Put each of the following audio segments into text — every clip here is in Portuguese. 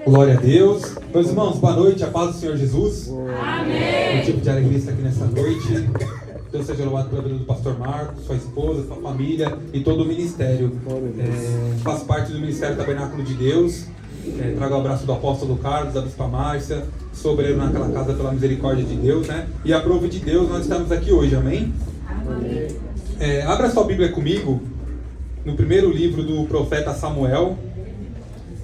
Glória a Deus. Meus irmãos, boa noite, a paz do Senhor Jesus. Amém. Um tipo de alegria estar aqui nessa noite. Deus seja louvado pela vida do pastor Marcos, sua esposa, sua família e todo o ministério. Faço parte do Ministério Tabernáculo de Deus. Trago o abraço do apóstolo Carlos, da bispa Márcia, sobreiro naquela casa pela misericórdia de Deus, né? E a prova de Deus, nós estamos aqui hoje, amém? Amém. Abra sua Bíblia comigo no primeiro livro do profeta Samuel.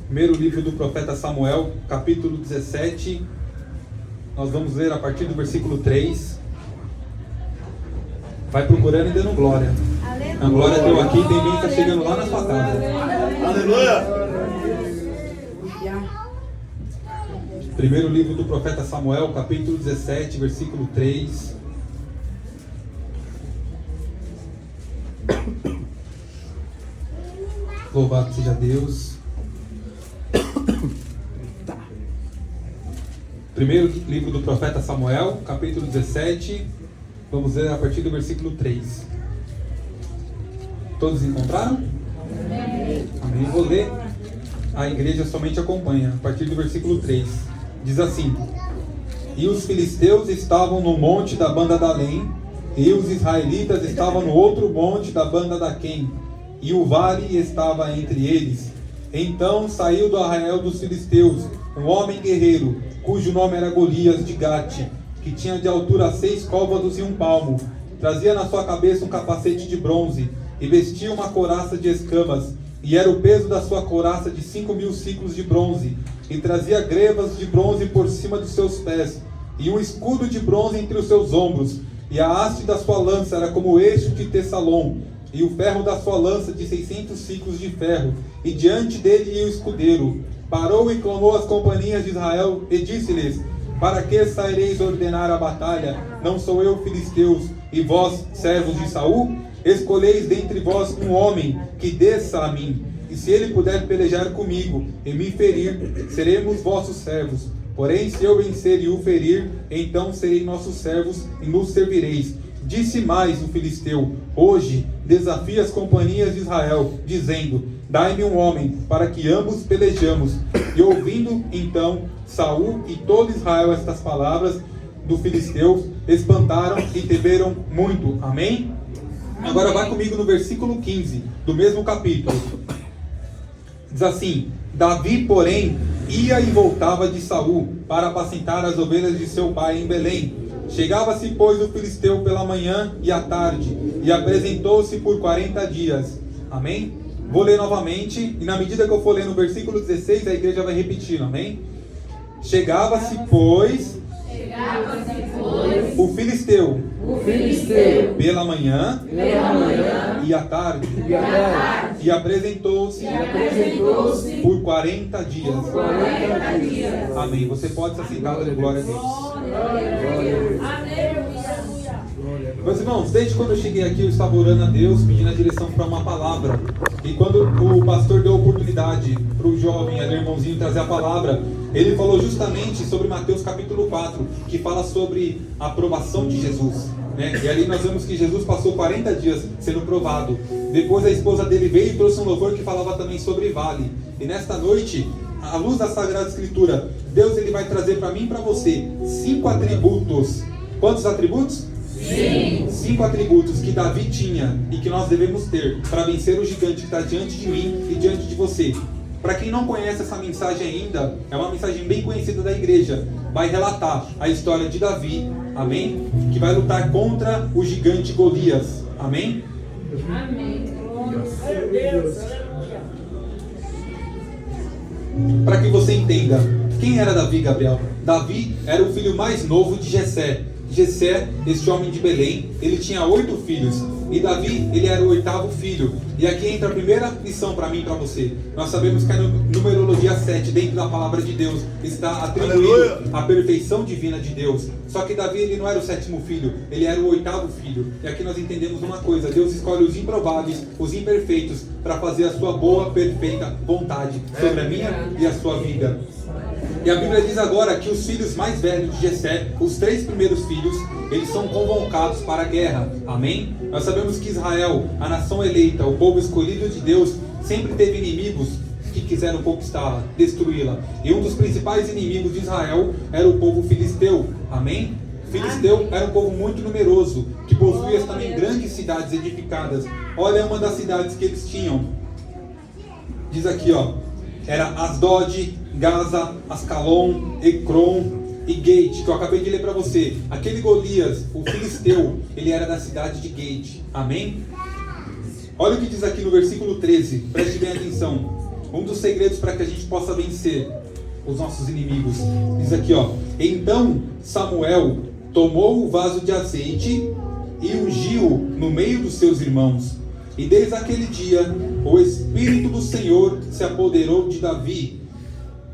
Primeiro livro do profeta Samuel, capítulo 17. Nós vamos ler a partir do versículo 3. Vai procurando e dando glória. Aleluia. A glória deu aqui, tem gente que está chegando lá na sua casa. Aleluia! Primeiro livro do profeta Samuel, capítulo 17, versículo 3. Louvado seja Deus. Primeiro livro do profeta Samuel, capítulo 17. Vamos ler a partir do versículo 3. Todos encontraram? Amém. Vou ler. A igreja somente acompanha. A partir do versículo 3. Diz assim: E os filisteus estavam no monte da banda da Além, e os israelitas estavam no outro monte da banda da Quem, e o vale estava entre eles. Então saiu do arraial dos filisteus um homem guerreiro, cujo nome era Golias de Gate, que tinha de altura 6 côvados e 1 palmo. Trazia na sua cabeça um capacete de bronze, e vestia uma couraça de escamas, e era o peso da sua couraça de 5.000 ciclos de bronze, e trazia grevas de bronze por cima dos seus pés, e um escudo de bronze entre os seus ombros, e a haste da sua lança era como o eixo de Tessalom, e o ferro da sua lança de 600 ciclos de ferro, e diante dele ia o escudeiro. Parou e clamou às companhias de Israel, e disse-lhes: Para que saireis ordenar a batalha? Não sou eu, filisteus, e vós, servos de Saul? Escolheis dentre vós um homem que desça a mim, e se ele puder pelejar comigo e me ferir, seremos vossos servos. Porém, se eu vencer e o ferir, então serei nossos servos e nos servireis. Disse mais o filisteu: Hoje desafia as companhias de Israel, dizendo: Dai-me um homem, para que ambos pelejamos. E ouvindo então Saul e todo Israel estas palavras do filisteu, espantaram e temeram muito. Amém? Agora vai comigo no versículo 15 do mesmo capítulo. Diz assim: Davi, porém, ia e voltava de Saul para apacentar as ovelhas de seu pai em Belém. Chegava-se, pois, o filisteu pela manhã e à tarde, e apresentou-se por 40 dias. Amém? Vou ler novamente, e na medida que eu for ler no versículo 16, a igreja vai repetindo. Amém? Chegava-se, pois, o filisteu pela manhã e à tarde, e apresentou-se por 40 dias. Amém. Você pode se assentar, glória a Deus. Meus irmãos, desde quando eu cheguei aqui, eu estava orando a Deus, pedindo a direção para uma palavra. E quando o pastor deu a oportunidade para o jovem, ali, irmãozinho, trazer a palavra, ele falou justamente sobre Mateus capítulo 4, que fala sobre a aprovação de Jesus, né? E ali nós vemos que Jesus passou 40 dias sendo provado. Depois a esposa dele veio e trouxe um louvor que falava também sobre vale. E nesta noite, à luz da Sagrada Escritura, Deus ele vai trazer para mim e para você 5 atributos. Quantos atributos? 5 atributos que Davi tinha e que nós devemos ter para vencer o gigante que está diante de mim e diante de você. Para quem não conhece essa mensagem ainda, é uma mensagem bem conhecida da igreja. Vai relatar a história de Davi, amém? Que vai lutar contra o gigante Golias, amém? Amém. Para que você entenda, quem era Davi, Gabriel? Davi era o filho mais novo de Jessé. Jessé, este homem de Belém, ele tinha 8 filhos. E Davi, ele era o 8º filho. E aqui entra a primeira lição para mim e para você. Nós sabemos que a numerologia 7, dentro da palavra de Deus, está atribuído à perfeição divina de Deus. Só que Davi, ele não era o 7º filho, ele era o 8º filho. E aqui nós entendemos uma coisa: Deus escolhe os improváveis, os imperfeitos, para fazer a sua boa, perfeita vontade sobre a minha e a sua vida. E a Bíblia diz agora que os filhos mais velhos de Jessé, os 3 primeiros filhos, eles são convocados para a guerra. Amém? Nós sabemos que Israel, a nação eleita, o povo escolhido de Deus, sempre teve inimigos que que quiseram conquistá-la, destruí-la. E um dos principais inimigos de Israel era o povo filisteu. Amém? Filisteu era um povo muito numeroso, que possuía também grandes cidades edificadas. Olha uma das cidades que eles tinham. Diz aqui, ó. Era Asdod, Gaza, Ascalon, Ecrom e Gate, que eu acabei de ler para você. Aquele Golias, o filisteu, ele era da cidade de Gate. Amém? Olha o que diz aqui no versículo 13. Preste bem atenção. Um dos segredos para que a gente possa vencer os nossos inimigos. Diz aqui, ó. Então Samuel tomou o vaso de azeite e ungiu no meio dos seus irmãos. E desde aquele dia, o Espírito do Senhor se apoderou de Davi.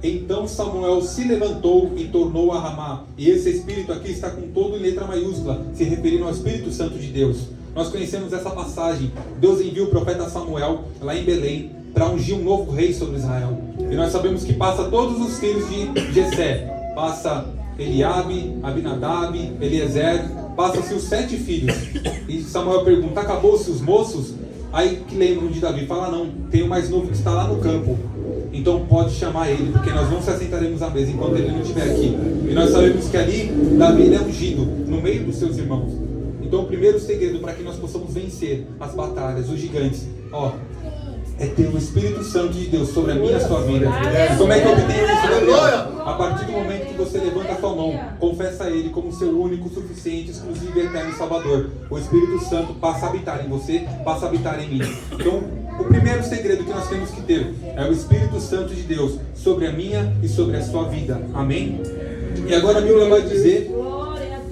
Então Samuel se levantou e tornou a Ramá. E esse Espírito aqui está com todo em letra maiúscula, se referindo ao Espírito Santo de Deus. Nós conhecemos essa passagem. Deus enviou o profeta Samuel lá em Belém para ungir um novo rei sobre Israel. E nós sabemos que passa todos os filhos de Jessé. Passa Eliabe, Abinadab, Eliezer, passa-se os 7 filhos. E Samuel pergunta, acabou-se os moços? Aí que lembram de Davi, fala não, tem o mais novo que está lá no campo. Então pode chamar ele, porque nós não se assentaremos à mesa enquanto ele não estiver aqui. E nós sabemos que ali, Davi é ungido no meio dos seus irmãos. Então o primeiro segredo para que nós possamos vencer as batalhas, os gigantes, ó, é ter o Espírito Santo de Deus sobre a minha e a sua vida. E como é que eu obtenho isso, Gabriel? A partir do momento que você levanta a sua mão, confessa Ele como seu único, suficiente, exclusivo e eterno Salvador. O Espírito Santo passa a habitar em você, passa a habitar em mim. Então, o primeiro segredo que nós temos que ter é o Espírito Santo de Deus sobre a minha e sobre a sua vida. Amém? E agora a Bíblia vai dizer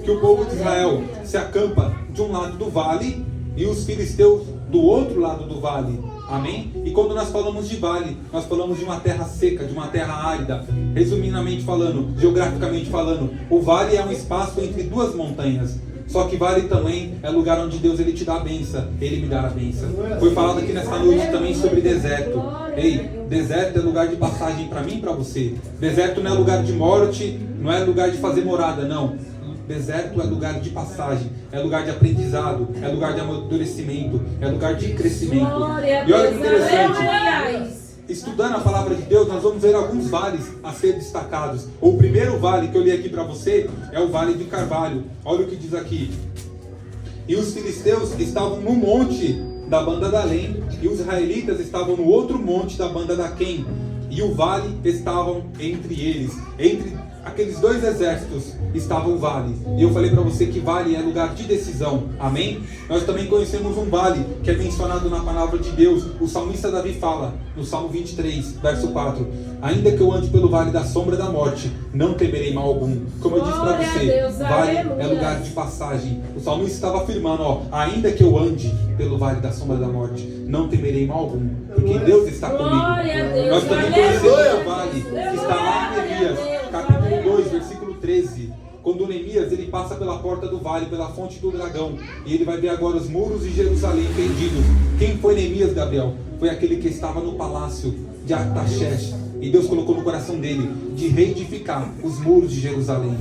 que o povo de Israel se acampa de um lado do vale e os filisteus do outro lado do vale. Amém? E quando nós falamos de vale, nós falamos de uma terra seca, de uma terra árida. Resumidamente falando, geograficamente falando, o vale é um espaço entre duas montanhas. Só que vale também é lugar onde Deus ele te dá a benção, Ele me dá a benção. Foi falado aqui nessa noite também sobre deserto. Ei, deserto é lugar de passagem para mim e para você. Deserto não é lugar de morte, não é lugar de fazer morada, não. Deserto é lugar de passagem, é lugar de aprendizado, é lugar de amadurecimento, é lugar de crescimento. E olha que interessante, estudando a palavra de Deus, nós vamos ver alguns vales a ser destacados. O primeiro vale que eu li aqui para você é o Vale de Carvalho. Olha o que diz aqui. E os filisteus estavam no monte da banda da Além, e os israelitas estavam no outro monte da banda da Quem. E o vale estavam entre eles, entre aqueles dois exércitos estava o vale. E eu falei para você que vale é lugar de decisão. Amém? Nós também conhecemos um vale que é mencionado na palavra de Deus. O salmista Davi fala no Salmo 23, verso 4: ainda que eu ande pelo vale da sombra da morte, não temerei mal algum. Como eu disse para você, Deus, vale aleluia, é lugar de passagem. O salmista estava afirmando, ó, ainda que eu ande pelo vale da sombra da morte, não temerei mal algum, porque Deus está comigo. Nós também conhecemos o vale que está lá em Neemias, capítulo 2, versículo 13. Quando Neemias ele passa pela porta do vale, pela fonte do dragão, e ele vai ver agora os muros de Jerusalém fendidos. Quem foi Neemias, Gabriel? Foi aquele que estava no palácio de Artaxerxes, e Deus colocou no coração dele de reedificar os muros de Jerusalém.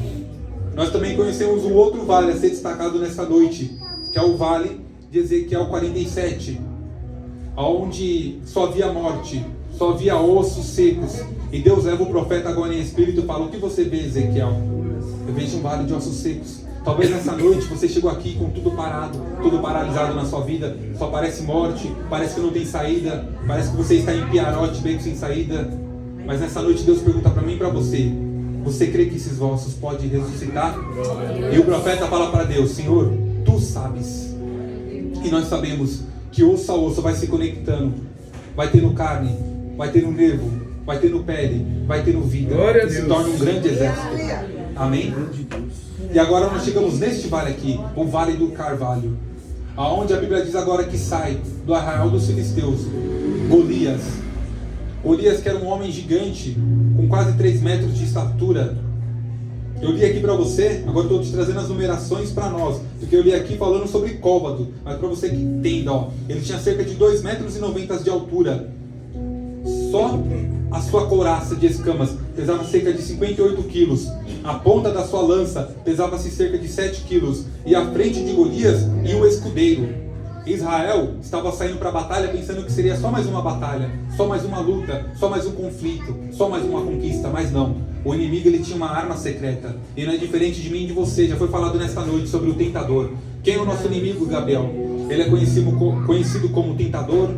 Nós também conhecemos um outro vale a ser destacado nessa noite, que é o vale de Ezequiel 47, onde só havia morte, só havia ossos secos. E Deus leva o profeta agora em espírito e fala: o que você vê, Ezequiel? Eu vejo um vale de ossos secos. Talvez nessa noite você chegou aqui com tudo parado, tudo paralisado na sua vida. Só parece morte, parece que não tem saída, parece que você está em Piarote, beco sem saída. Mas nessa noite Deus pergunta para mim e para você: você crê que esses ossos podem ressuscitar? E o profeta fala para Deus: Senhor, Tu sabes. E nós sabemos que osso a osso vai se conectando. Vai ter no carne, vai ter no nervo, vai ter no pele, vai ter no vida. E se torna um grande exército. Amém? E agora nós chegamos neste vale aqui, o Vale do Carvalho, aonde a Bíblia diz agora que sai do arraial dos filisteus Golias. Golias, que era um homem gigante, com quase 3 metros de estatura. Eu li aqui para você, agora estou te trazendo as numerações para nós, porque eu li aqui falando sobre côvado, mas para você que entenda, ó, ele tinha cerca de 2,90 metros de altura. Só a sua couraça de escamas pesava cerca de 58 quilos. A ponta da sua lança pesava-se cerca de 7 quilos. E à frente de Golias ia um escudeiro. Israel estava saindo para a batalha pensando que seria só mais uma batalha, só mais uma luta, só mais um conflito, só mais uma conquista, mas não. O inimigo, ele tinha uma arma secreta, e não é diferente de mim e de você. Já foi falado nesta noite sobre o tentador. Quem é o nosso inimigo, Gabriel? Ele é conhecido como tentador,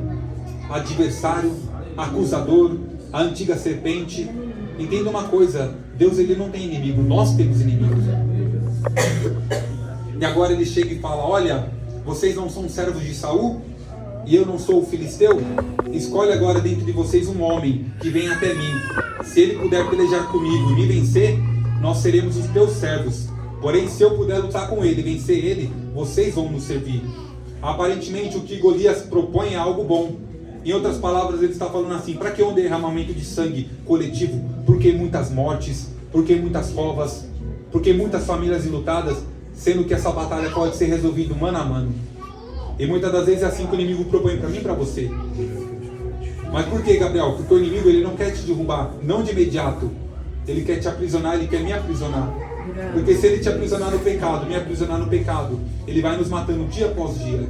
adversário, acusador, a antiga serpente. Entenda uma coisa, Deus, ele não tem inimigo, nós temos inimigos. E agora ele chega e fala: olha, vocês não são servos de Saul e eu não sou o filisteu? Escolhe agora dentro de vocês um homem que venha até mim. Se ele puder pelejar comigo e me vencer, nós seremos os teus servos. Porém, se eu puder lutar com ele e vencer ele, vocês vão nos servir. Aparentemente, o que Golias propõe é algo bom. Em outras palavras, ele está falando assim: para que um derramamento de sangue coletivo? Por que muitas mortes? Por que muitas covas? Por que muitas famílias enlutadas? Sendo que essa batalha pode ser resolvida mano a mano. E muitas das vezes é assim que o inimigo propõe para mim e para você. Mas por que, Gabriel? Porque o inimigo, ele não quer te derrubar, não de imediato. Ele quer te aprisionar, ele quer me aprisionar. Porque se ele te aprisionar no pecado, me aprisionar no pecado, ele vai nos matando dia após dia.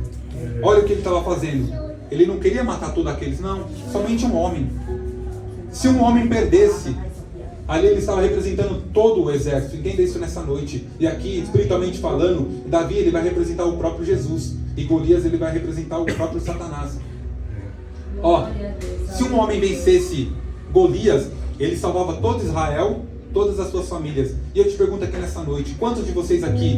Olha o que ele estava fazendo. Ele não queria matar todos aqueles, não. Somente um homem. Se um homem perdesse, ali ele estava representando todo o exército. Entenda isso nessa noite. E aqui, espiritualmente falando, Davi, ele vai representar o próprio Jesus. E Golias, ele vai representar o próprio Satanás. Ó, se um homem vencesse Golias, ele salvava todo Israel, todas as suas famílias. E eu te pergunto aqui nessa noite: quantos de vocês aqui,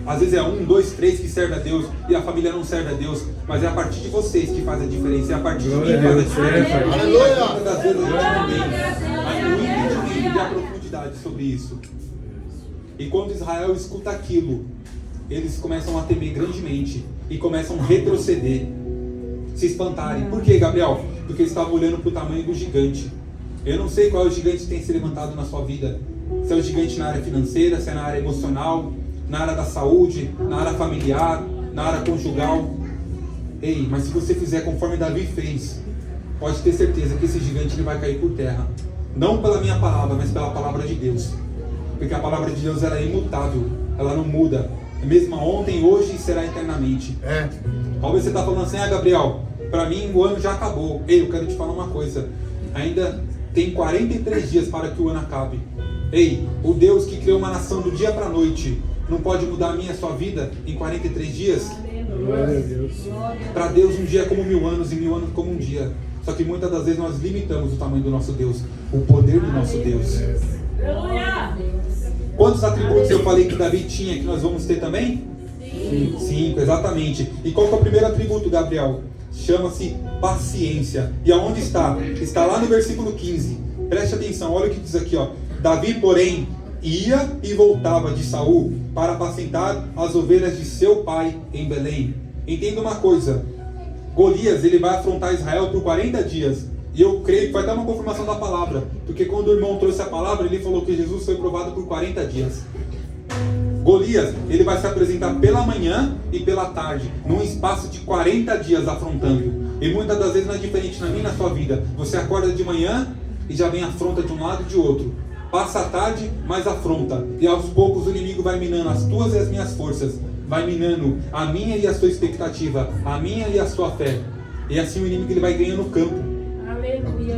às vezes é 1, 2, 3 que serve a Deus e a família não serve a Deus, mas é a partir de vocês que faz a diferença, é a partir de mim que faz a diferença. Muitas das vezes a gente não tem o entendimento e a profundidade sobre isso. E quando Israel escuta aquilo, eles começam a temer grandemente e começam a retroceder, se espantarem. Por quê, Gabriel? Porque eles estavam olhando para o tamanho do gigante. Eu não sei qual é o gigante que tem se levantado na sua vida. Se é o gigante na área financeira, se é na área emocional, na área da saúde, na área familiar, na área conjugal. Ei, mas se você fizer conforme Davi fez, pode ter certeza que esse gigante ele vai cair por terra. Não pela minha palavra, mas pela palavra de Deus. Porque a palavra de Deus, ela é imutável, ela não muda. É a mesma ontem, hoje e será eternamente. Talvez você está falando assim: ah, Gabriel, para mim o ano já acabou. Ei, eu quero te falar uma coisa. Ainda tem 43 dias para que o ano acabe. Ei, o Deus que criou uma nação do dia para a noite não pode mudar a minha e a sua vida em 43 dias? Para Deus um dia é como 1000 anos e 1000 anos como um dia. Só que muitas das vezes nós limitamos o tamanho do nosso Deus, o poder do nosso Deus. Quantos atributos eu falei que Davi tinha que nós vamos ter também? 5, exatamente. E qual que é o primeiro atributo, Gabriel? Chama-se paciência. E aonde está? Está lá no versículo 15. Preste atenção, olha o que diz aqui, ó. Davi, porém, ia e voltava de Saul para apacentar as ovelhas de seu pai em Belém. Entenda uma coisa: Golias, ele vai afrontar Israel por 40 dias. E eu creio que vai dar uma confirmação da palavra, porque quando o irmão trouxe a palavra, ele falou que Jesus foi provado por 40 dias. Golias, ele vai se apresentar pela manhã e pela tarde, num espaço de 40 dias afrontando. E muitas das vezes não é diferente na minha e na sua vida. Você acorda de manhã e já vem afronta de um lado e de outro. Passa a tarde, mais afronta. E aos poucos o inimigo vai minando as tuas e as minhas forças. Vai minando a minha e a sua expectativa, a minha e a sua fé. E assim o inimigo ele vai ganhando campo.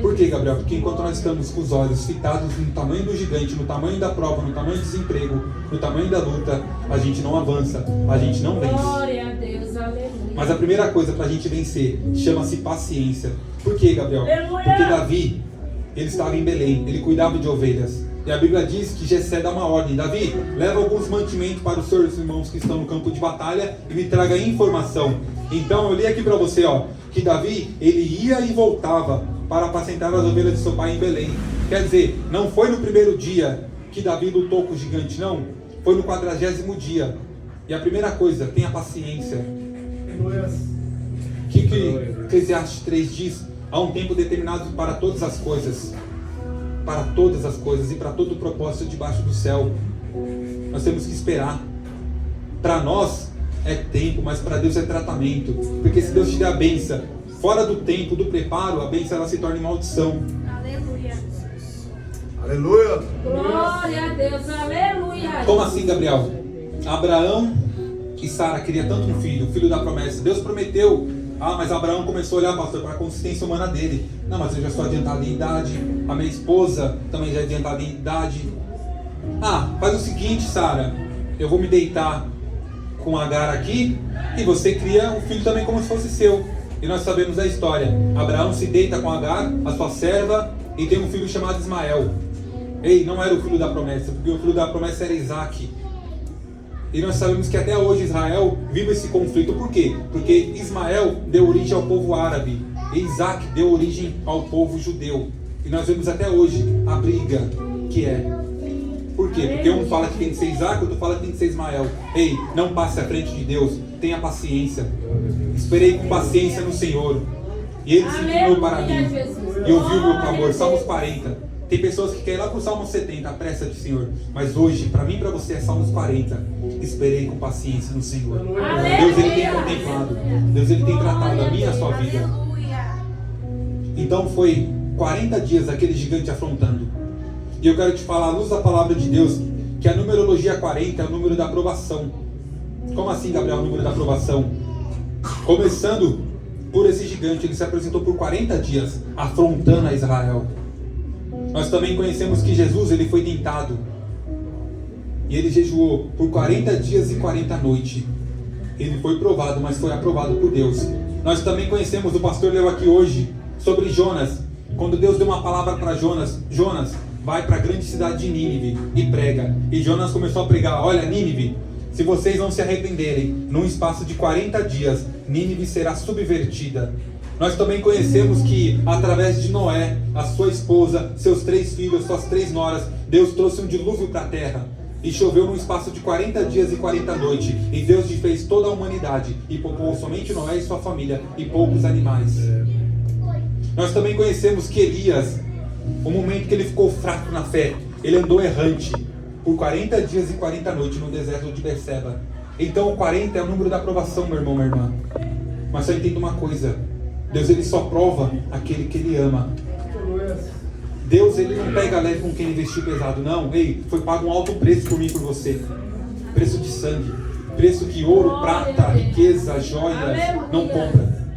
Por quê, Gabriel? Porque enquanto nós estamos com os olhos fitados no tamanho do gigante, no tamanho da prova, no tamanho do desemprego, no tamanho da luta, a gente não avança, a gente não vence. Glória a Deus, aleluia. Mas a primeira coisa para a gente vencer chama-se paciência. Por quê, Gabriel? Porque Davi, ele estava em Belém, ele cuidava de ovelhas. E a Bíblia diz que Jessé dá uma ordem: Davi, leva alguns mantimentos para os seus irmãos que estão no campo de batalha e me traga informação. Então eu li aqui para você, ó, que Davi, ele ia e voltava para apacentar as ovelhas de seu pai em Belém. Quer dizer, não foi no primeiro dia que Davi lutou com o gigante, não. Foi no 40º dia. E a primeira coisa, tenha paciência. O que Eclesiastes 3 diz? Há um tempo determinado para todas as coisas. Para todas as coisas e para todo o propósito debaixo do céu. Nós temos que esperar. Para nós é tempo, mas para Deus é tratamento. Porque se Deus te der a bênção fora do tempo, do preparo, a bênção ela se torna em maldição. Aleluia. Aleluia. Glória a Deus, aleluia. Como assim, Gabriel? Abraão E Sara queria tanto um filho, o filho da promessa. Deus prometeu. Ah, mas Abraão começou a olhar, pastor, para a consistência humana dele. Não, mas eu já sou adiantado em idade. A minha esposa também já é adiantada em idade. Ah, faz o seguinte, Sara. Eu vou me deitar com Agar aqui e você cria o filho também como se fosse seu. E nós sabemos a história. Abraão se deita com Agar, a sua serva, e tem um filho chamado Ismael. Ei, não era o filho da promessa, porque o filho da promessa era Isaac. E nós sabemos que até hoje Israel vive esse conflito. Por quê? Porque Ismael deu origem ao povo árabe e Isaac deu origem ao povo judeu. E nós vemos até hoje a briga que é. Por quê? Porque um fala que tem que ser Isaac, outro fala que tem que ser Ismael. Ei, não passe à frente de Deus, tenha paciência. Esperei com paciência no Senhor e Ele se inclinou para mim e ouviu o meu clamor. Salmos 40. Tem pessoas que querem ir lá para o Salmo 70, apressa-te, Senhor. Mas hoje, para mim e para você, é Salmos 40. Esperei com paciência no Senhor. Deus, Ele tem contemplado. Deus, Ele tem tratado a minha e a sua vida. Então foi 40 dias aquele gigante afrontando. E eu quero te falar, à luz da palavra de Deus, que a numerologia 40 é o número da aprovação. Como assim, Gabriel, o número da aprovação? Começando por esse gigante, ele se apresentou por 40 dias, afrontando a Israel. Nós também conhecemos que Jesus, ele foi tentado. E ele jejuou por 40 dias e 40 noites. Ele foi provado, mas foi aprovado por Deus. Nós também conhecemos, o pastor leu aqui hoje, sobre Jonas. Quando Deus deu uma palavra para Jonas, Jonas, vai para a grande cidade de Nínive e prega. E Jonas começou a pregar, olha Nínive, se vocês não se arrependerem, num espaço de 40 dias, Nínive será subvertida. Nós também conhecemos que através de Noé, a sua esposa, seus 3 filhos, suas 3 noras, Deus trouxe um dilúvio para a terra. E choveu num espaço de 40 dias e 40 noites. E Deus desfez toda a humanidade e poupou somente Noé e sua família e poucos animais. Nós também conhecemos que Elias, o momento que ele ficou fraco na fé, ele andou errante por 40 dias e 40 noites no deserto de Berseba. Então o 40 é o número da aprovação, meu irmão, minha irmã. Mas só entenda uma coisa, Deus, ele só prova aquele que ele ama. Deus, ele não pega leve com quem investiu pesado, não. Ei, foi pago um alto preço por mim e por você. Preço de sangue. Preço que ouro, prata, riqueza, joias não compra.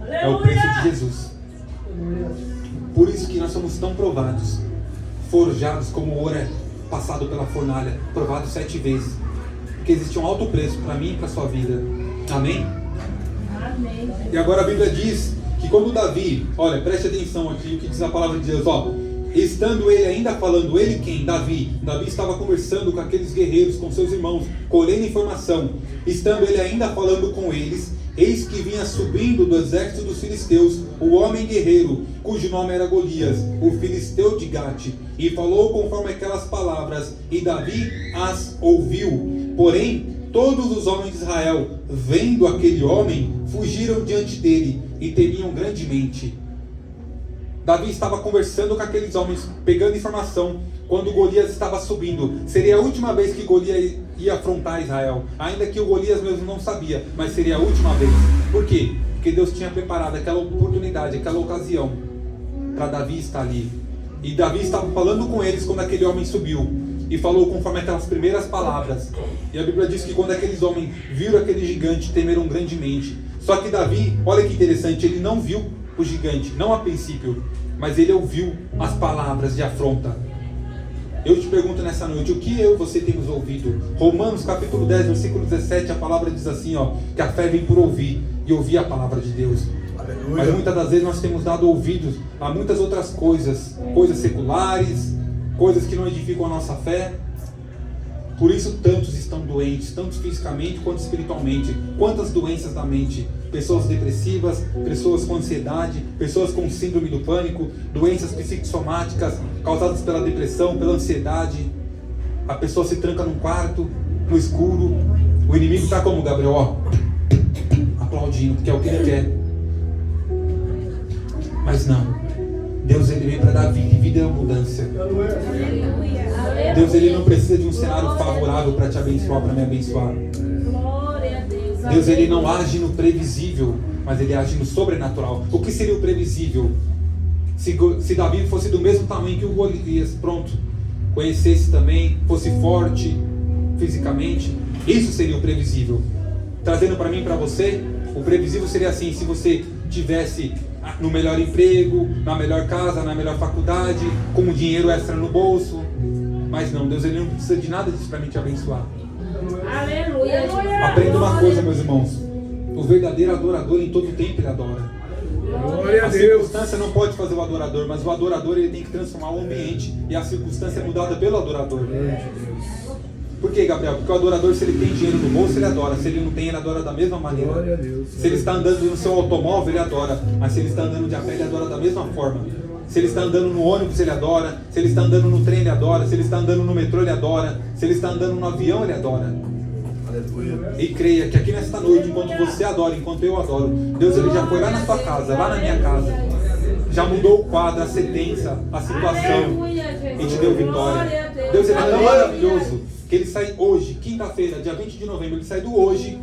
É o preço de Jesus. Por isso que nós somos tão provados. Forjados como ouro é passado pela fornalha. Provado 7 vezes. Porque existe um alto preço para mim e para a sua vida. Amém? Amém. E agora a Bíblia diz que quando Davi, olha, preste atenção aqui o que diz a palavra de Deus, ó. Estando ele ainda falando, ele quem? Davi estava conversando com aqueles guerreiros, com seus irmãos, colhendo informação. Estando ele ainda falando com eles, eis que vinha subindo do exército dos filisteus o homem guerreiro, cujo nome era Golias, o filisteu de Gate, e falou conforme aquelas palavras, e Davi as ouviu. Porém, todos os homens de Israel, vendo aquele homem, fugiram diante dele e temiam grandemente. Davi estava conversando com aqueles homens, pegando informação, quando Golias estava subindo. Seria a última vez que Golias ia afrontar Israel. Ainda que o Golias mesmo não sabia, mas seria a última vez. Por quê? Porque Deus tinha preparado aquela oportunidade, aquela ocasião, para Davi estar ali. E Davi estava falando com eles quando aquele homem subiu. E falou conforme aquelas primeiras palavras. E a Bíblia diz que quando aqueles homens viram aquele gigante, temeram grandemente. Só que Davi, olha que interessante, ele não viu o gigante, não a princípio, mas ele ouviu as palavras de afronta. Eu te pergunto nessa noite, o que eu e você temos ouvido? Romanos capítulo 10, versículo 17, a palavra diz assim, ó, que a fé vem por ouvir, e ouvir a palavra de Deus. Aleluia. Mas muitas das vezes nós temos dado ouvidos a muitas outras coisas, coisas seculares, coisas que não edificam a nossa fé. Por isso tantos estão doentes, tanto fisicamente quanto espiritualmente. Quantas doenças da mente? Pessoas depressivas, pessoas com ansiedade, pessoas com síndrome do pânico, doenças psicossomáticas causadas pela depressão, pela ansiedade. A pessoa se tranca num quarto, no escuro. O inimigo está como, Gabriel? Ó, aplaudindo, porque é o que ele quer. Mas não. Deus, ele veio para dar vida e vida é abundância. Deus, ele não precisa de um cenário favorável para te abençoar, para me abençoar. Deus, ele não age no previsível, mas ele age no sobrenatural. O que seria o previsível? Se Davi fosse do mesmo tamanho que o Golias, pronto, conhecesse também, fosse forte fisicamente, isso seria o previsível. trazendo para mim e para você, o previsível seria assim: se você tivesse no melhor emprego, na melhor casa, na melhor faculdade, com um dinheiro extra no bolso. Mas não, Deus ele não precisa de nada disso para me te abençoar. Aleluia. Aprenda uma coisa, meus irmãos: o verdadeiro adorador em todo tempo ele adora. Glória A a Deus. circunstância não pode fazer o adorador, mas o adorador ele tem que transformar o ambiente, e a circunstância é mudada pelo adorador. Por que, Gabriel? Porque o adorador, se ele tem dinheiro no bolso, ele adora. Se ele não tem, ele adora da mesma maneira. Glória a Deus. Se ele está andando no seu automóvel, ele adora. Mas se ele está andando de a pé, ele adora da mesma forma. Se ele está andando no ônibus, ele adora. Se ele está andando no trem, ele adora. Se ele está andando no metrô, ele adora. Se ele está andando no avião, ele adora. Aleluia. E creia que aqui nesta noite, enquanto você adora, enquanto eu adoro, Deus ele já foi lá na sua casa, lá na minha casa, já mudou o quadro, a sentença, a situação, e te deu vitória. Deus ele é tão maravilhoso que ele sai hoje, quinta-feira, dia 20 de novembro, ele sai do hoje,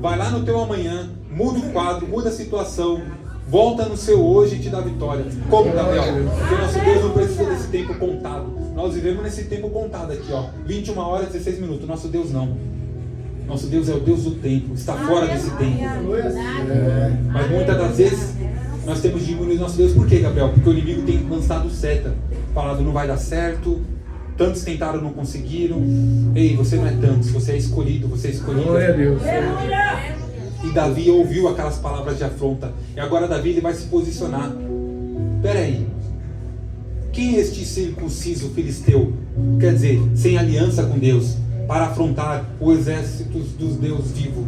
vai lá no teu amanhã, muda o quadro, muda a situação, volta no seu hoje e te dá vitória. Como, Gabriel? Porque nosso Deus não precisa desse tempo contado. Nós vivemos nesse tempo contado aqui, ó, 21 horas e 16 minutos. Nosso Deus não. Nosso Deus é o Deus do tempo, está fora desse tempo. Mas muitas das vezes nós temos diminuído nosso Deus. Por quê, Gabriel? Porque o inimigo tem lançado seta, falado não vai dar certo, tantos tentaram, não conseguiram. Ei, você não é tantos, você é escolhido, você é escolhida. Glória a Deus. E Davi ouviu aquelas palavras de afronta, e agora Davi ele vai se posicionar. Peraí, quem é este circunciso filisteu? Quer dizer, sem aliança com Deus, para afrontar o exército dos Deus vivo.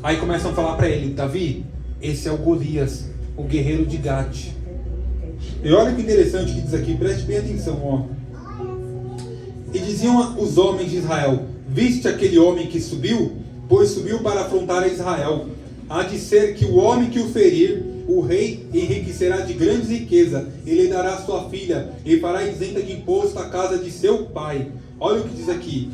Aí começam a falar para ele: Davi, esse é o Golias, o guerreiro de Gate. E olha que interessante que diz aqui, preste bem atenção, ó. E diziam os homens de Israel: viste aquele homem que subiu? Pois subiu para afrontar a Israel. Há de ser que o homem que o ferir, o rei enriquecerá de grande riqueza, e lhe dará sua filha, e fará isenta de imposto a casa de seu pai. Olha o que diz aqui: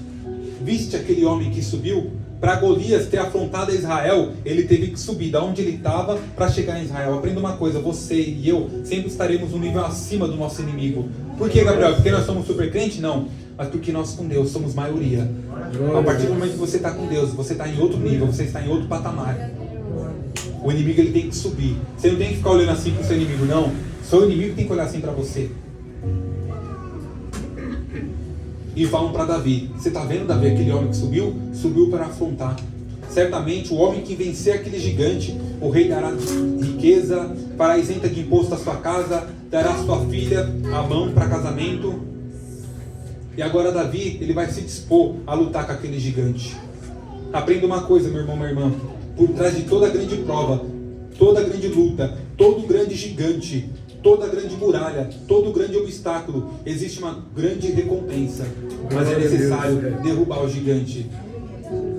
viste aquele homem que subiu? Para Golias ter afrontado a Israel, ele teve que subir da onde ele estava para chegar em Israel. Aprenda uma coisa: você e eu sempre estaremos um nível acima do nosso inimigo. Por que, Gabriel? Porque nós somos super crente? Não. Mas porque nós com Deus somos maioria. A partir do momento que você está com Deus, você está em outro nível, você está em outro patamar. O inimigo ele tem que subir. Você não tem que ficar olhando assim para o seu inimigo, não. Seu inimigo tem que olhar assim para você. E falam para Davi: você está vendo, Davi, aquele homem que subiu? Subiu para afrontar. Certamente o homem que vencer aquele gigante, o rei dará riqueza, fará isenta de imposto a sua casa, dará sua filha a mão para casamento. E agora Davi, ele vai se dispor a lutar com aquele gigante. Aprenda uma coisa, meu irmão, minha irmã: por trás de toda grande prova, toda grande luta, todo grande gigante, toda grande muralha, todo grande obstáculo, existe uma grande recompensa. Mas é necessário derrubar o gigante.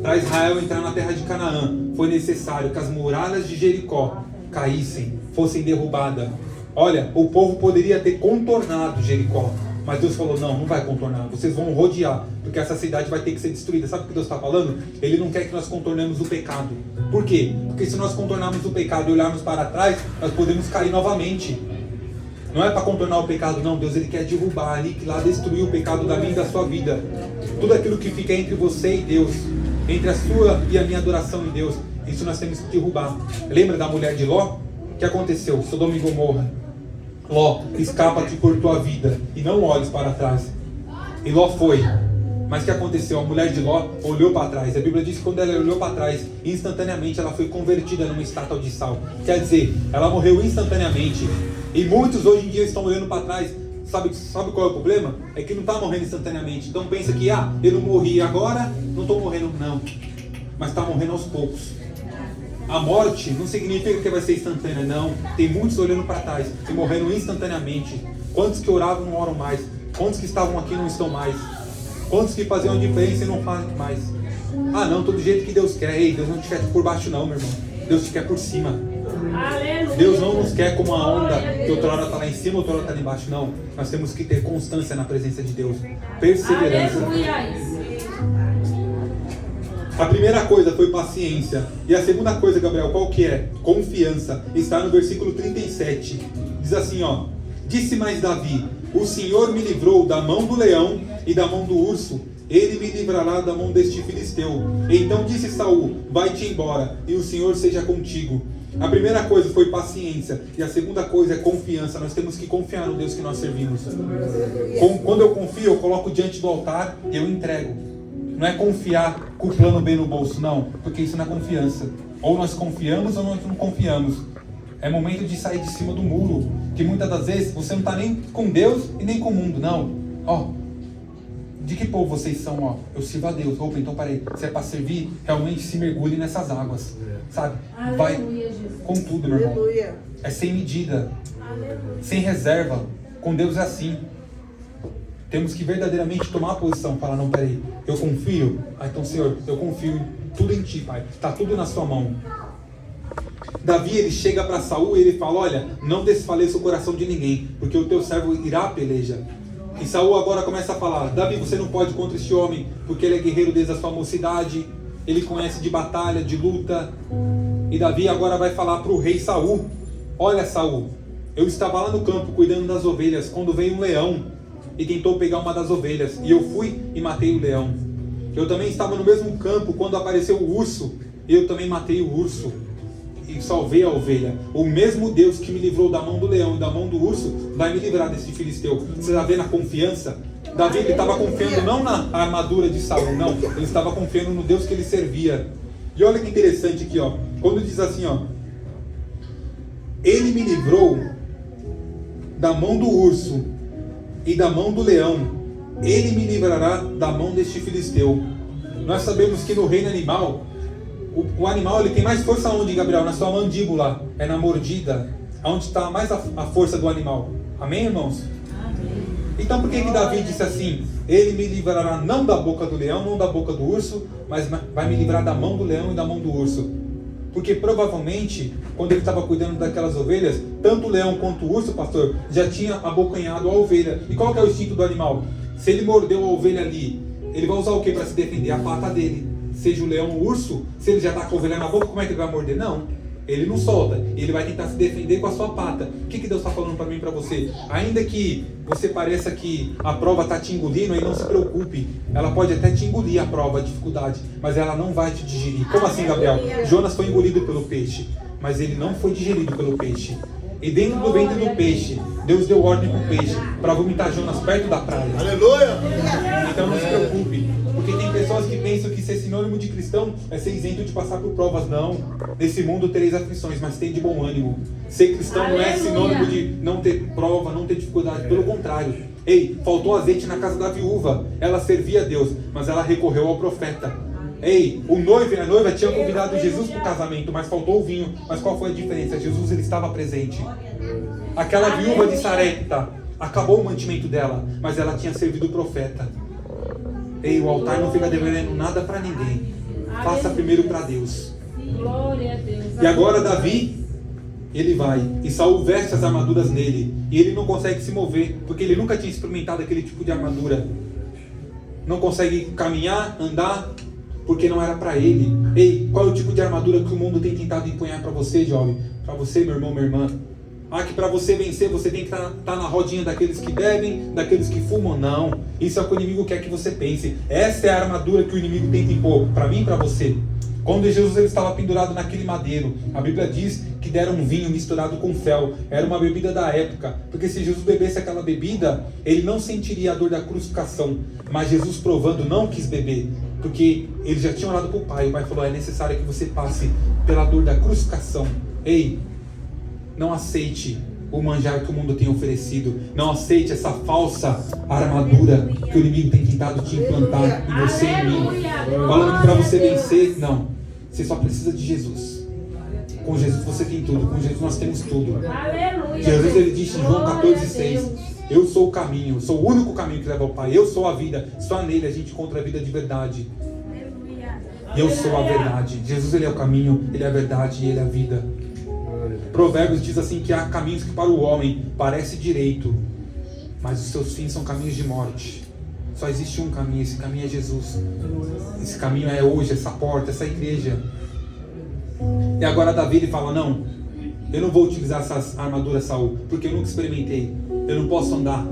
Para Israel entrar na terra de Canaã, foi necessário que as muralhas de Jericó caíssem, fossem derrubadas. Olha, o povo poderia ter contornado Jericó, mas Deus falou: não, não vai contornar, vocês vão rodear, porque essa cidade vai ter que ser destruída. Sabe o que Deus está falando? Ele não quer que nós contornemos o pecado. Por quê? Porque se nós contornarmos o pecado e olharmos para trás, nós podemos cair novamente. Não é para contornar o pecado, não. Deus ele quer derrubar, aniquilar, destruir o pecado da minha e da sua vida. Tudo aquilo que fica entre você e Deus, entre a sua e a minha adoração em Deus, isso nós temos que derrubar. Lembra da mulher de Ló? O que aconteceu? Sodoma e Gomorra. Ló, escapa-te por tua vida e não olhes para trás. E Ló foi. Mas o que aconteceu? A mulher de Ló olhou para trás. A Bíblia diz que quando ela olhou para trás, instantaneamente ela foi convertida numa estátua de sal. Quer dizer, ela morreu instantaneamente. E muitos hoje em dia estão olhando para trás. Sabe qual é o problema? É que não está morrendo instantaneamente. Então pensa que, eu não morri agora, não estou morrendo, não. Mas está morrendo aos poucos. A morte não significa que vai ser instantânea, não. Tem muitos olhando para trás e morrendo instantaneamente. Quantos que oravam não oram mais? Quantos que estavam aqui não estão mais? Quantos que faziam a diferença e não fazem mais? Não, todo jeito que Deus quer. Ei, Deus não te quer por baixo não, meu irmão. Deus te quer por cima. Aleluia. Deus não nos quer como a onda, que outra hora está lá em cima, outra hora está lá embaixo. Não, nós temos que ter constância na presença de Deus. Perseverança. Aleluia. A primeira coisa foi paciência. E a segunda coisa, Gabriel, qual que é? Confiança. Está no versículo 37. Diz assim, disse mais Davi: o Senhor me livrou da mão do leão e da mão do urso. ele me livrará da mão deste filisteu. Então disse Saul: vai-te embora, e o Senhor seja contigo. A primeira coisa foi paciência, e a segunda coisa é confiança. Nós temos que confiar no Deus que nós servimos. Quando eu confio, eu coloco diante do altar e eu entrego. Não é confiar com o plano B no bolso, não, porque isso não é confiança. Ou nós confiamos ou nós não confiamos. É momento de sair de cima do muro, que muitas das vezes você não está nem com Deus e nem com o mundo, não. Ó, de que povo vocês são? Ó, eu sirvo a Deus. Opa, então parei. Se é para servir, realmente se mergulhe nessas águas, sabe? Vai com tudo, meu irmão. É sem medida, sem reserva. Com Deus é assim. Temos que verdadeiramente tomar a posição, falar, não, peraí, eu confio. Então, Senhor, eu confio tudo em Ti, Pai. Está tudo na Sua mão. Davi, ele chega para Saul e ele fala: olha, não desfaleça o coração de ninguém, porque o teu servo irá à peleja. E Saul agora começa a falar: Davi, você não pode contra este homem, porque ele é guerreiro desde a sua mocidade, ele conhece de batalha, de luta. E Davi agora vai falar para o rei Saul: olha, Saul, eu estava lá no campo cuidando das ovelhas, quando veio um leão e tentou pegar uma das ovelhas, e eu fui e matei o leão. Eu também estava no mesmo campo quando apareceu o urso, e eu também matei o urso e salvei a ovelha. O mesmo Deus que me livrou da mão do leão e da mão do urso vai me livrar desse filisteu. Você está vendo a confiança? Davi, ele estava confiando não na armadura de Saul, não, ele estava confiando no Deus que ele servia. E olha que interessante aqui, ó, quando diz assim, ó, ele me livrou da mão do urso e da mão do leão, ele me livrará da mão deste filisteu. Nós sabemos que no reino animal, o animal, ele tem mais força onde, Gabriel? Na sua mandíbula, é na mordida, onde está mais a força do animal. Amém, irmãos? Amém. Então por que Davi disse assim: ele me livrará não da boca do leão, não da boca do urso, mas vai me livrar da mão do leão e da mão do urso? Porque provavelmente, quando ele estava cuidando daquelas ovelhas, tanto o leão quanto o urso, pastor, já tinha abocanhado a ovelha. E qual que é o instinto do animal? Se ele mordeu a ovelha ali, ele vai usar o que para se defender? A pata dele. Seja o leão ou o urso, se ele já está com a ovelha na boca, como é que ele vai morder? Não, ele não solta, ele vai tentar se defender com a sua pata. O que Deus está falando para mim e para você? Ainda que você pareça que a prova está te engolindo, aí não se preocupe, ela pode até te engolir, a prova, a dificuldade, mas ela não vai te digerir. Como assim, Gabriel? Jonas foi engolido pelo peixe, mas ele não foi digerido pelo peixe. E dentro do ventre do peixe, Deus deu ordem para o peixe para vomitar Jonas perto da praia. Aleluia! Então não se preocupe, porque tem pessoas que pensam que ser sinônimo de cristão é ser isento de passar por provas. Não, nesse mundo tereis aflições, mas tem de bom ânimo. Ser cristão não é sinônimo de não ter prova, não ter dificuldade, pelo contrário. Ei, faltou azeite na casa da viúva, ela servia a Deus, mas ela recorreu ao profeta. Ei, o noivo e a noiva tinham convidado Jesus para o casamento, mas faltou o vinho. Mas qual foi a diferença? Jesus, ele estava presente. Aquela viúva de Sarepta, acabou o mantimento dela, mas ela tinha servido o profeta. Ei, o altar não fica devendo nada para ninguém. Faça primeiro para Deus. Glória a Deus. E agora Davi, ele vai, e Saul veste as armaduras nele, e ele não consegue se mover, porque ele nunca tinha experimentado aquele tipo de armadura. Não consegue caminhar, andar, porque não era para ele. Ei, qual é o tipo de armadura que o mundo tem tentado empunhar para você, jovem? Para você, meu irmão, minha irmã? Ah, que para você vencer você tem que estar na rodinha daqueles que bebem, daqueles que fumam. Não, isso é o que o inimigo quer que você pense. Essa é a armadura que o inimigo tenta impor para mim e para você. Quando Jesus, ele estava pendurado naquele madeiro, a Bíblia diz que deram um vinho misturado com fel. Era uma bebida da época, porque se Jesus bebesse aquela bebida, ele não sentiria a dor da crucificação. Mas Jesus, provando, não quis beber, porque ele já tinha orado para o Pai. O Pai falou: é necessário que você passe pela dor da crucificação. Ei, não aceite o manjar que o mundo tem oferecido. Não aceite essa falsa armadura que o inimigo tem tentado te implantar em você e em mim, falando que para você vencer, não. Você só precisa de Jesus. Com Jesus você tem tudo. Com Jesus nós temos tudo. Aleluia. Jesus, ele disse em João 14,6: eu sou o caminho, sou o único caminho que leva ao Pai. Eu sou a vida. Só nele a gente encontra a vida de verdade. Eu sou a verdade. Jesus, ele é o caminho, ele é a verdade e ele é a vida. Provérbios diz assim que há caminhos que para o homem parece direito, mas os seus fins são caminhos de morte. Só existe um caminho, esse caminho é Jesus. Esse caminho é hoje, essa porta, essa igreja. E agora Davi, ele fala: não, eu não vou utilizar essas armaduras, Saul, porque eu nunca experimentei. Eu não posso andar.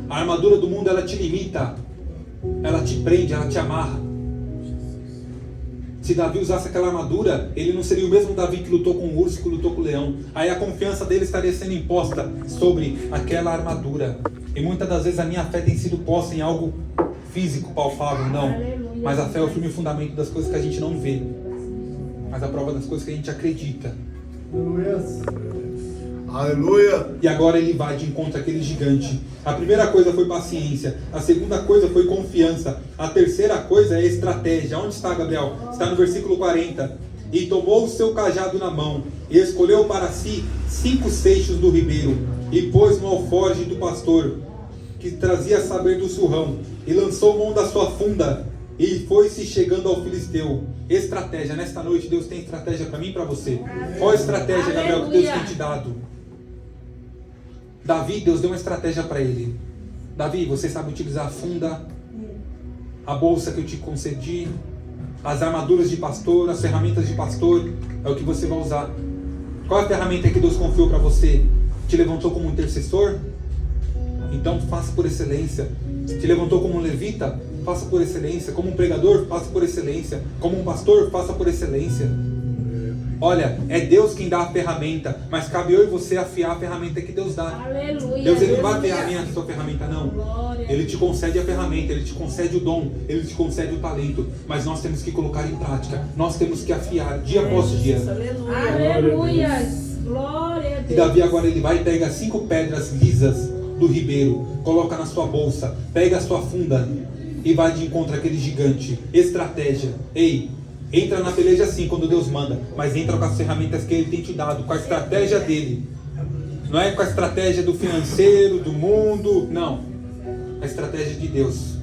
A armadura do mundo, ela te limita. ela te prende, ela te amarra. Se Davi usasse aquela armadura, ele não seria o mesmo Davi que lutou com o urso, que lutou com o leão. Aí a confiança dele estaria sendo imposta sobre aquela armadura. E muitas das vezes a minha fé tem sido posta em algo físico, palpável, não. Mas a fé é o firme fundamento das coisas que a gente não vê, mas a prova das coisas que a gente acredita. Aleluia. E agora ele vai de encontro àquele gigante. A primeira coisa foi paciência. A segunda coisa foi confiança. A terceira coisa é estratégia. Onde está, Gabriel? Está no versículo 40. E tomou o seu cajado na mão, e escolheu para si 5 seixos do ribeiro, e pôs no alforje do pastor, que trazia saber do surrão, e lançou mão da sua funda, e foi-se chegando ao filisteu. Estratégia. Nesta noite Deus tem estratégia para mim e para você. Qual a estratégia, Gabriel, que Deus tem te dado? Davi, Deus deu uma estratégia para ele. Davi, você sabe utilizar a funda, a bolsa que eu te concedi, as armaduras de pastor, as ferramentas de pastor, é o que você vai usar. Qual é a ferramenta que Deus confiou para você? Te levantou como intercessor? Então faça por excelência. Te levantou como um levita? Faça por excelência. Como um pregador? Faça por excelência. Como um pastor? Faça por excelência. Olha, é Deus quem dá a ferramenta, mas cabe eu e você afiar a ferramenta que Deus dá. Aleluia. Deus ele não vai afiar a sua ferramenta, não. Glória. Ele te concede a ferramenta, Ele te concede o dom, Ele te concede o talento, mas nós temos que colocar em prática. Nós temos que afiar dia após dia. Aleluia. Glória a Deus. E Davi agora ele vai e pega 5 pedras lisas do ribeiro, coloca na sua bolsa, pega a sua funda e vai de encontro àquele gigante. Estratégia. Ei, entra na peleja sim quando Deus manda, mas entra com as ferramentas que Ele tem te dado, com a estratégia dele. Não é com a estratégia do financeiro, do mundo, não. A estratégia de Deus.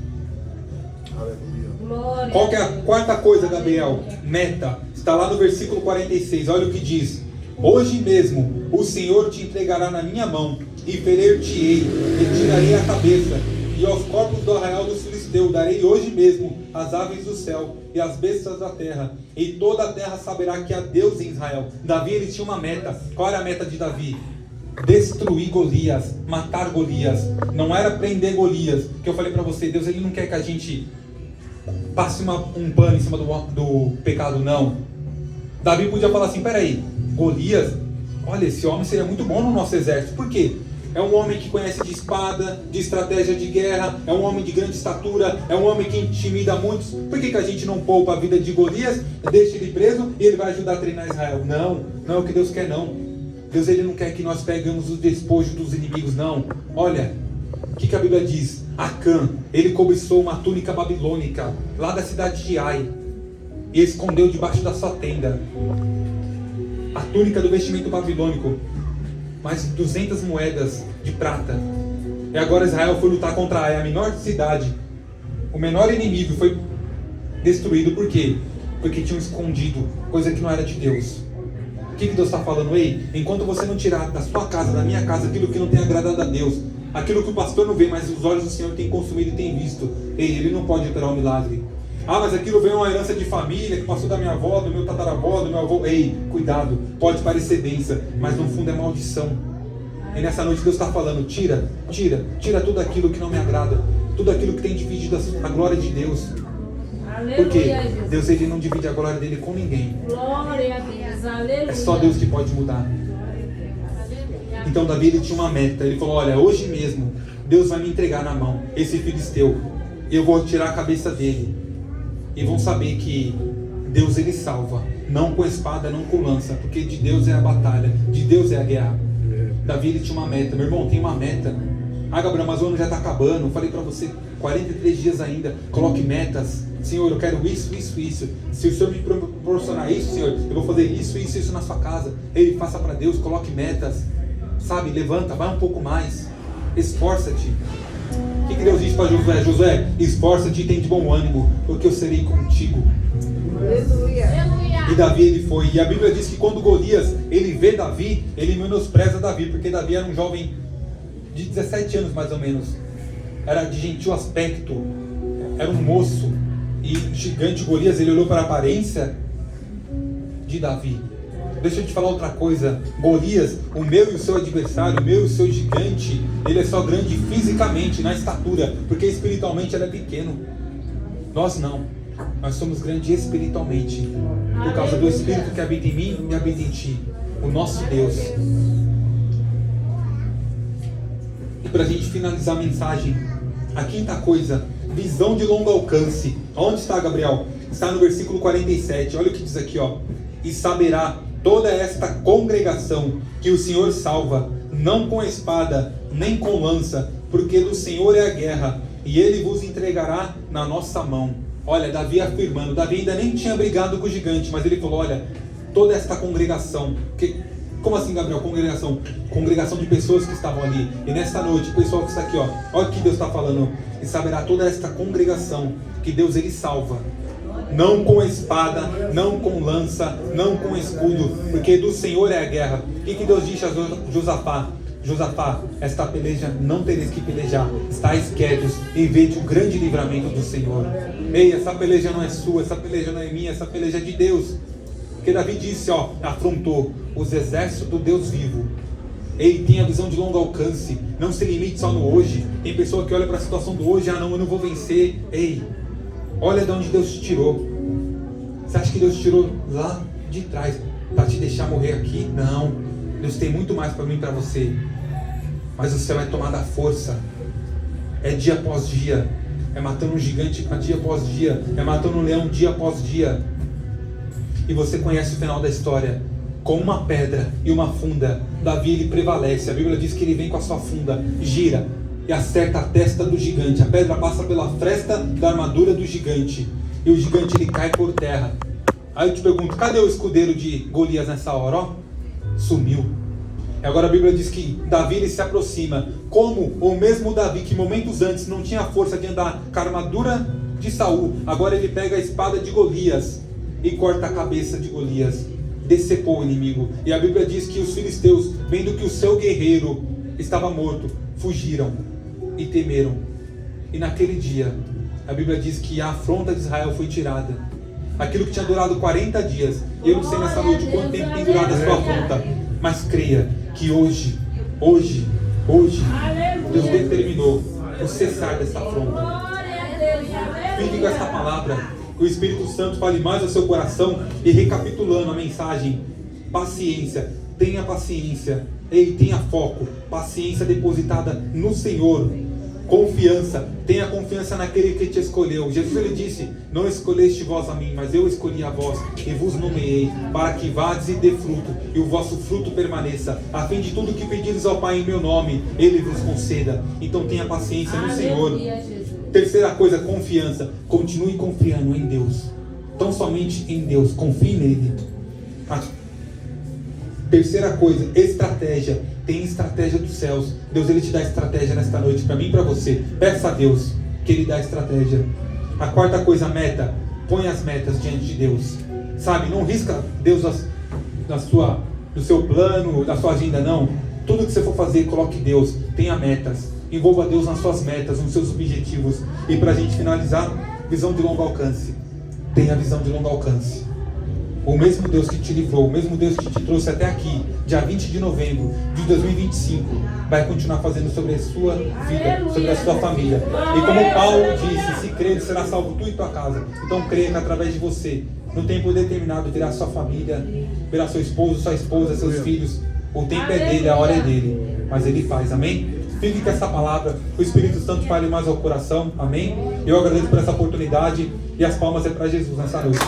Glória. Qual que é a quarta coisa, Gabriel? Meta. Está lá no versículo 46, olha o que diz. Hoje mesmo o Senhor te entregará na minha mão, e ferir-te-ei, e tirarei a cabeça, e aos corpos do arraial dos filisteus darei hoje mesmo as aves do céu e as bestas da terra, e toda a terra saberá que há Deus em Israel. Davi ele tinha uma meta. Qual era a meta de Davi? Destruir Golias, matar Golias. Não era prender Golias, que eu falei para você, Deus ele não quer que a gente passe um pano em cima do pecado, não. Davi podia falar assim, peraí, Golias, olha, esse homem seria muito bom no nosso exército. Por quê? É um homem que conhece de espada, de estratégia de guerra, é um homem de grande estatura, é um homem que intimida muitos. Por que a gente não poupa a vida de Golias, deixa ele preso e ele vai ajudar a treinar Israel? Não, não é o que Deus quer, não. Deus ele não quer que nós peguemos os despojos dos inimigos, não. Olha, o que a Bíblia diz? Acã, ele cobiçou uma túnica babilônica, lá da cidade de Ai, e escondeu debaixo da sua tenda. A túnica do vestimento babilônico, mais de 200 moedas de prata. E agora Israel foi lutar contra Ai, a menor cidade. O menor inimigo foi destruído. Por quê? Porque tinham escondido coisa que não era de Deus. O que Deus está falando? Ei, enquanto você não tirar da sua casa, da minha casa, aquilo que não tem agradado a Deus, aquilo que o pastor não vê, mas os olhos do Senhor têm consumido e têm visto, ei, ele não pode operar um milagre. Ah, mas aquilo veio uma herança de família, que passou da minha avó, do meu tataravó, do meu avô. Ei, cuidado, pode parecer bênção, mas no fundo é maldição. E nessa noite Deus está falando, tira tudo aquilo que não me agrada, tudo aquilo que tem dividido a glória de Deus. Porque Deus ele não divide a glória dele com ninguém. Glória a Deus, aleluia. É só Deus que pode mudar. Então Davi ele tinha uma meta. Ele falou, olha, hoje mesmo Deus vai me entregar na mão esse filisteu. Eu vou tirar a cabeça dele. E vão saber que Deus ele salva. Não com espada, não com lança. Porque de Deus é a batalha. De Deus é a guerra. Davi ele tinha uma meta. Meu irmão, tem uma meta. Ah, Gabriel, mas o ano já está acabando. Eu falei para você, 43 dias ainda. Coloque metas. Senhor, eu quero isso. Se o Senhor me proporcionar isso, Senhor, eu vou fazer isso na sua casa. Ei, faça para Deus, coloque metas. Sabe, levanta, vai um pouco mais. Esforça-te. O que Deus diz para Josué? Josué, esforça-te e tem de bom ânimo, porque eu serei contigo. Aleluia. E Davi ele foi. E a Bíblia diz que quando Golias ele vê Davi, ele menospreza Davi, porque Davi era um jovem de 17 anos mais ou menos. Era de gentil aspecto, era um moço. E o gigante Golias ele olhou para a aparência de Davi. Deixa eu te falar outra coisa. Golias, o meu e o seu adversário, o meu e o seu gigante, ele é só grande fisicamente, na estatura, porque espiritualmente ele é pequeno. Nós não. Nós somos grandes espiritualmente, por causa do Espírito que habita em mim e habita em ti, o nosso Deus. E para a gente finalizar a mensagem, a quinta coisa, visão de longo alcance. Onde está, Gabriel? Está no versículo 47. Olha o que diz aqui, ó. E saberá toda esta congregação que o Senhor salva, não com espada, nem com lança, porque do Senhor é a guerra, e Ele vos entregará na nossa mão. Olha, Davi afirmando, Davi ainda nem tinha brigado com o gigante, mas ele falou, olha, toda esta congregação, como assim, Gabriel, congregação? Congregação de pessoas que estavam ali, e nesta noite, o pessoal que está aqui, ó, olha o que Deus está falando, e saberá toda esta congregação, que Deus Ele salva, não com espada, não com lança, não com escudo, porque do Senhor é a guerra. O que Deus disse a Josafá? Josafá, esta peleja não tereis que pelejar, estáis quietos e vede o grande livramento do Senhor. Ei, essa peleja não é sua, essa peleja não é minha, essa peleja é de Deus. Porque Davi disse, ó, afrontou os exércitos do Deus vivo. Ei, tenha visão de longo alcance, não se limite só no hoje. Tem pessoa que olha para a situação do hoje, ah não, eu não vou vencer. Ei, olha de onde Deus te tirou. Você acha que Deus te tirou lá de trás para te deixar morrer aqui? Não, Deus tem muito mais para mim e para você. Mas o céu é tomada à força, é dia após dia, é matando um gigante dia após dia, é matando um leão dia após dia. E você conhece o final da história. Com uma pedra e uma funda, Davi ele prevalece. A Bíblia diz que ele vem com a sua funda, gira e acerta a testa do gigante. A pedra passa pela fresta da armadura do gigante e o gigante ele cai por terra. Aí eu te pergunto, cadê o escudeiro de Golias nessa hora? Ó, sumiu. E agora a Bíblia diz que Davi ele se aproxima, como o mesmo Davi que momentos antes não tinha força de andar com a armadura de Saul, agora ele pega a espada de Golias e corta a cabeça de Golias, decepou o inimigo. E a Bíblia diz que os filisteus, vendo que o seu guerreiro estava morto, fugiram e temeram. E naquele dia a Bíblia diz que a afronta de Israel foi tirada. Aquilo que tinha durado 40 dias. E eu não sei nessa noite quanto tempo tem durado a sua afronta, mas creia que hoje Deus determinou o cessar dessa afronta. Fique com essa palavra, que o Espírito Santo fale mais ao seu coração. E recapitulando a mensagem, paciência, tenha paciência. Ei, tenha foco, paciência depositada no Senhor. Confiança, tenha confiança naquele que te escolheu. Jesus ele disse, não escolheste vós a mim, mas eu escolhi a vós e vos nomeei, para que vades e dê fruto, e o vosso fruto permaneça, a fim de tudo que pedires ao Pai em meu nome, Ele vos conceda. Então tenha paciência no Senhor. Terceira coisa, confiança. Continue confiando em Deus, tão somente em Deus, confie nele. Terceira coisa, estratégia. Tem estratégia dos céus. Deus ele te dá estratégia nesta noite, para mim e para você. Peça a Deus que Ele dá estratégia. A quarta coisa, meta. Põe as metas diante de Deus. Sabe, não risca Deus do seu plano, da sua agenda, não. Tudo que você for fazer, coloque Deus. Tenha metas. Envolva Deus nas suas metas, nos seus objetivos. E para a gente finalizar, visão de longo alcance. Tenha visão de longo alcance. O mesmo Deus que te livrou, o mesmo Deus que te trouxe até aqui, dia 20 de novembro de 2025, vai continuar fazendo sobre a sua vida, sobre a sua família. E como Paulo disse, se crer, será salvo tu e tua casa. Então creia que através de você, no tempo determinado, virá sua família, virá seu esposo, sua esposa, seus filhos. O tempo é dele, a hora é dele, mas ele faz, amém? Fique com essa palavra, o Espírito Santo fale mais ao coração, amém? Eu agradeço por essa oportunidade e as palmas é para Jesus nessa noite.